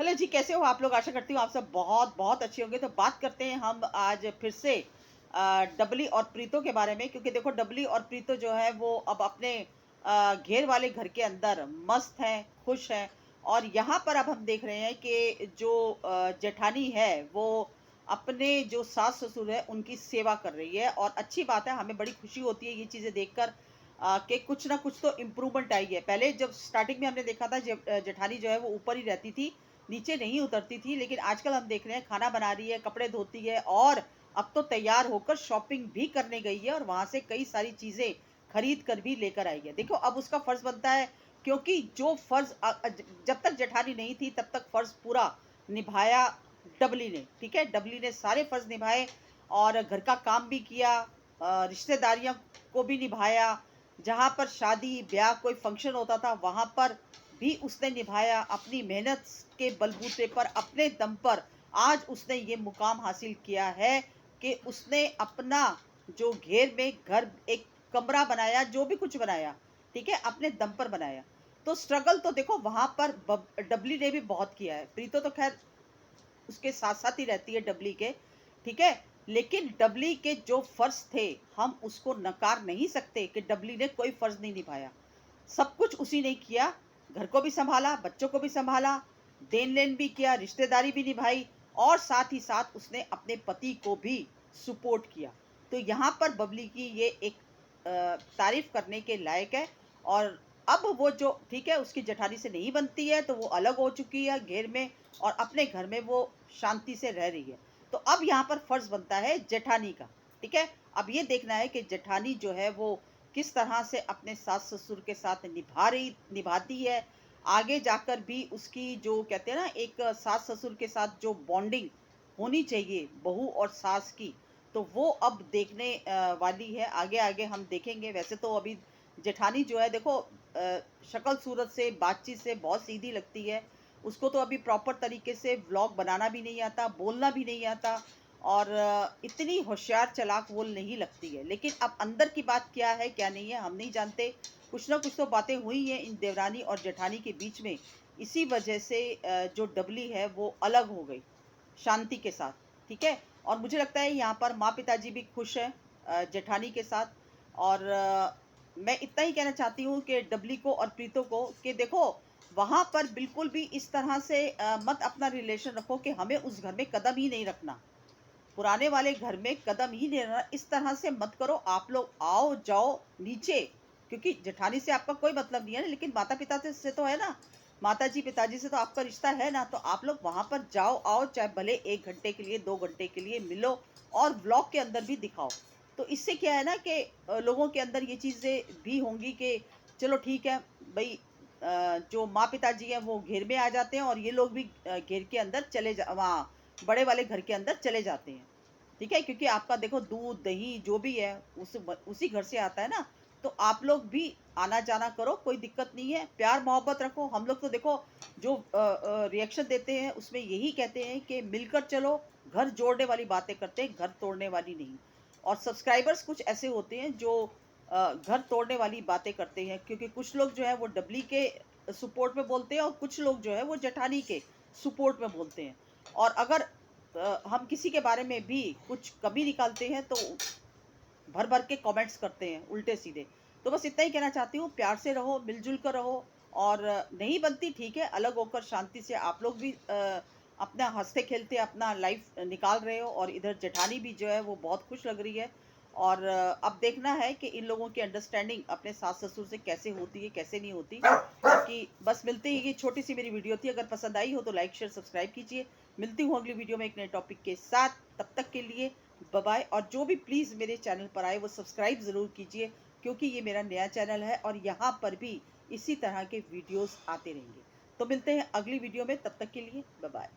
Hello जी, कैसे हो आप लोग? आशा करती हूँ आप सब बहुत बहुत अच्छे होंगे। तो बात करते हैं हम आज फिर से डबली और प्रीतो के बारे में, क्योंकि देखो डबली और प्रीतो जो है वो अब अपने घेर वाले घर के अंदर मस्त हैं, खुश हैं। और यहाँ पर अब हम देख रहे हैं कि जो जेठानी है वो अपने जो सास ससुर है उनकी सेवा कर रही है, और अच्छी बात है। हमें बड़ी खुशी होती है ये चीजें देखकर कि कुछ ना कुछ तो इम्प्रूवमेंट आई है। पहले जब स्टार्टिंग में हमने देखा था जेठानी जो है वो ऊपर ही रहती थी, नीचे नहीं उतरती थी, लेकिन आजकल हम देख रहे हैं खाना बना रही है, कपड़े धोती है, और अब तो तैयार होकर शॉपिंग भी करने गई है और वहां से कई सारी चीजें खरीद कर भी लेकर आई है। देखो अब उसका फर्ज बनता है, क्योंकि जो फर्ज जब तक जेठानी नहीं थी तब तक फर्ज पूरा निभाया डबली ने। ठीक है, डबली ने सारे फर्ज निभाए और घर का काम भी किया, रिश्तेदारियों को भी निभाया। जहां पर शादी ब्याह कोई फंक्शन होता था वहां पर भी उसने निभाया। अपनी मेहनत के बलबूते पर, अपने दम पर आज उसने ये मुकाम हासिल किया है कि उसने अपना जो घेर में घर, एक कमरा बनाया, जो भी कुछ बनाया, ठीक है, अपने दम पर बनाया। तो स्ट्रगल तो देखो वहां पर डबली ने भी बहुत किया है। प्रीतो तो खैर उसके साथ साथ ही रहती है डबली के, ठीक है। लेकिन डबली के जो फर्ज थे हम उसको नकार नहीं सकते कि डबली ने कोई फर्ज नहीं निभाया। सब कुछ उसी ने किया। घर को भी संभाला, बच्चों को भी संभाला, देन लेन भी किया, रिश्तेदारी भी निभाई, और साथ ही साथ उसने अपने पति को भी सपोर्ट किया। तो यहाँ पर बबली की ये एक तारीफ करने के लायक है। और अब वो जो, ठीक है, उसकी जेठानी से नहीं बनती है तो वो अलग हो चुकी है घेर में, और अपने घर में वो शांति से रह रही है। तो अब यहाँ पर फर्ज बनता है जेठानी का। ठीक है, अब ये देखना है कि जेठानी जो है वो किस तरह से अपने सास ससुर के साथ निभाती है। आगे जाकर भी उसकी जो कहते हैं ना, एक सास ससुर के साथ जो बॉन्डिंग होनी चाहिए बहू और सास की, तो वो अब देखने वाली है। आगे आगे हम देखेंगे। वैसे तो अभी जेठानी जो है देखो, शक्ल सूरत से, बातचीत से बहुत सीधी लगती है। उसको तो अभी प्रॉपर तरीके से व्लॉग बनाना भी नहीं आता, बोलना भी नहीं आता, और इतनी होशियार चालाक वो नहीं लगती है। लेकिन अब अंदर की बात क्या है क्या नहीं है हम नहीं जानते। कुछ ना कुछ तो बातें हुई हैं इन देवरानी और जेठानी के बीच में। इसी वजह से जो डबली है वो अलग हो गई शांति के साथ। ठीक है, और मुझे लगता है यहाँ पर माँ पिताजी भी खुश हैं जेठानी के साथ। और मैं इतना ही कहना चाहती हूँ कि डबली को और प्रीतो को, कि देखो वहां पर बिल्कुल भी इस तरह से मत अपना रिलेशन रखो कि हमें उस घर में कदम ही नहीं रखना, पुराने वाले घर में कदम ही नहीं रखना। इस तरह से मत करो। आप लोग आओ जाओ नीचे, क्योंकि जेठानी से आपका कोई मतलब नहीं है ना, लेकिन माता पिता से तो है ना, माताजी पिताजी से तो आपका रिश्ता है ना। तो आप लोग वहां पर जाओ आओ, चाहे भले 1 घंटे के लिए 2 घंटे के लिए मिलो, और ब्लॉग के अंदर भी दिखाओ। तो इससे क्या है ना कि लोगों के अंदर ये चीजें भी होंगी कि चलो ठीक है भाई, जो माँ पिताजी हैं वो घेर में आ जाते हैं, और ये लोग भी घेर के अंदर चले जा, वहाँ बड़े वाले घर के अंदर चले जाते हैं। ठीक है, क्योंकि आपका देखो दूध दही जो भी है उसी घर से आता है ना। तो आप लोग भी आना जाना करो, कोई दिक्कत नहीं है, प्यार मोहब्बत रखो। हम लोग तो देखो जो रिएक्शन देते हैं उसमें यही कहते हैं कि मिलकर चलो, घर जोड़ने वाली बातें करते हैं, घर तोड़ने वाली नहीं। और सब्सक्राइबर्स कुछ ऐसे होते हैं जो घर तोड़ने वाली बातें करते हैं, क्योंकि कुछ लोग जो है वो डबली के सपोर्ट में बोलते हैं, और कुछ लोग जो है वो जेठानी के सपोर्ट में बोलते हैं। और अगर हम किसी के बारे में भी कुछ कमी निकालते हैं तो भर भर के कमेंट्स करते हैं उल्टे सीधे। तो बस इतना ही कहना चाहती हूँ, प्यार से रहो, मिलजुल कर रहो। और नहीं बनती ठीक है, अलग होकर शांति से आप लोग भी अपना हंसते खेलते अपना लाइफ निकाल रहे हो, और इधर जेठानी भी जो है वो बहुत खुश लग रही है। और अब देखना है कि इन लोगों की अंडरस्टैंडिंग अपने सास ससुर से कैसे होती है कैसे नहीं होती। बाकी बस मिलते ही, ये छोटी सी मेरी वीडियो थी, अगर पसंद आई हो तो लाइक शेयर सब्सक्राइब कीजिए। मिलती हूँ अगली वीडियो में एक नए टॉपिक के साथ। तब तक के लिए बाय बाय। और जो भी प्लीज़ मेरे चैनल पर आए वो सब्सक्राइब ज़रूर कीजिए, क्योंकि ये मेरा नया चैनल है और यहाँ पर भी इसी तरह के वीडियोस आते रहेंगे। तो मिलते हैं अगली वीडियो में, तब तक के लिए बाय बाय।